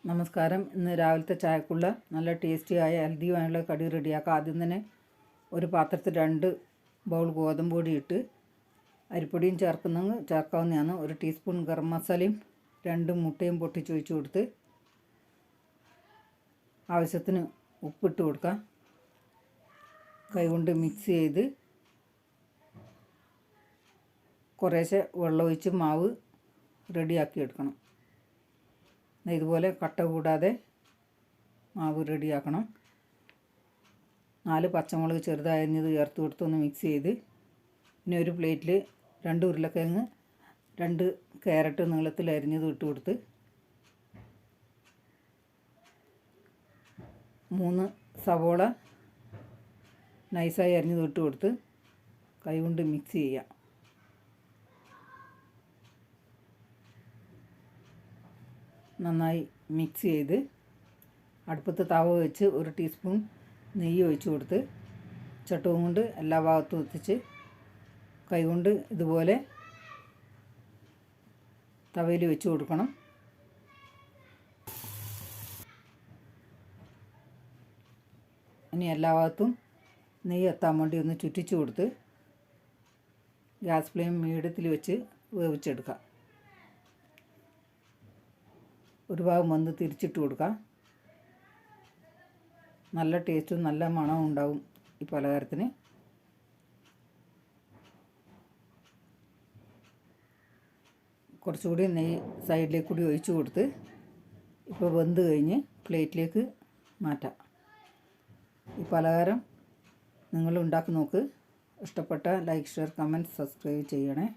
നമസ്കാരം. ഇന്ന് രാവിലത്തെ ചായക്കുള്ള നല്ല ടേസ്റ്റിയായ ഹെൽത്തിയുമായുള്ള കടി റെഡിയാക്കാം. ആദ്യം തന്നെ ഒരു പാത്രത്തിൽ 2 ബൗൾ ഗോതമ്പ് പൊടി ഇട്ട് അരിപ്പൊടിയും ചേർക്കാവുന്നതാണ്. 1 ടീസ്പൂൺ ഗരം മസാലയും 2 മുട്ടയും പൊട്ടിച്ചൊഴിച്ച് കൊടുത്ത് ആവശ്യത്തിന് ഉപ്പിട്ട് കൊടുക്കാം. കൈകൊണ്ട് മിക്സ് ചെയ്ത് കുറേശ്ശെ വെള്ളമൊഴിച്ച് മാവ് റെഡിയാക്കി എടുക്കണം. ഇതുപോലെ കട്ട കൂടാതെ മാവ് റെഡിയാക്കണം. 4 പച്ചമുളക് ചെറുതായി അരിഞ്ഞത് ചേർത്ത് കൊടുത്തൊന്ന് മിക്സ് ചെയ്ത് പിന്നെ ഒരു പ്ലേറ്റിൽ 2 ഉരുളക്കിഴങ്ങ് 2 ക്യാരറ്റ് നീളത്തിൽ അരിഞ്ഞത് ഇട്ട് കൊടുത്ത് 3 സവോള നൈസായി അരിഞ്ഞത് ഇട്ട് കൊടുത്ത് കൈകൊണ്ട് മിക്സ് ചെയ്യാം. നന്നായി മിക്സ് ചെയ്ത് അടുപ്പത്ത് തവ വെച്ച് 1 ടീസ്പൂൺ നെയ്യ് ഒഴിച്ച് കൊടുത്ത് ചട്ടവും കൊണ്ട് എല്ലാ ഭാഗത്തും എത്തിച്ച് കൈകൊണ്ട് ഇതുപോലെ തവയിൽ വെച്ച് കൊടുക്കണം. ഇനി എല്ലാ ഭാഗത്തും നെയ്യ് എത്താൻ വേണ്ടി ഒന്ന് ചുറ്റിച്ച് കൊടുത്ത് ഗ്യാസ് ഫ്ലെയിം മീഡിയത്തിൽ വെച്ച് വേവിച്ചെടുക്കാം. ഒരു ഭാഗം വന്ന് തിരിച്ചിട്ട് കൊടുക്കാം. നല്ല ടേസ്റ്റും നല്ല മണവും ഉണ്ടാവും ഈ പലഹാരത്തിന്. കുറച്ചുകൂടി നെയ്യ് സൈഡിലേക്ക് കൂടി ഒഴിച്ച് കൊടുത്ത് ഇപ്പോൾ വെന്ത് കഴിഞ്ഞ് പ്ലേറ്റിലേക്ക് മാറ്റാം. ഈ പലഹാരം നിങ്ങൾ ഉണ്ടാക്കി നോക്ക്. ഇഷ്ടപ്പെട്ട ലൈക്ക്, ഷെയർ, കമൻറ്റ്, സബ്സ്ക്രൈബ് ചെയ്യണേ.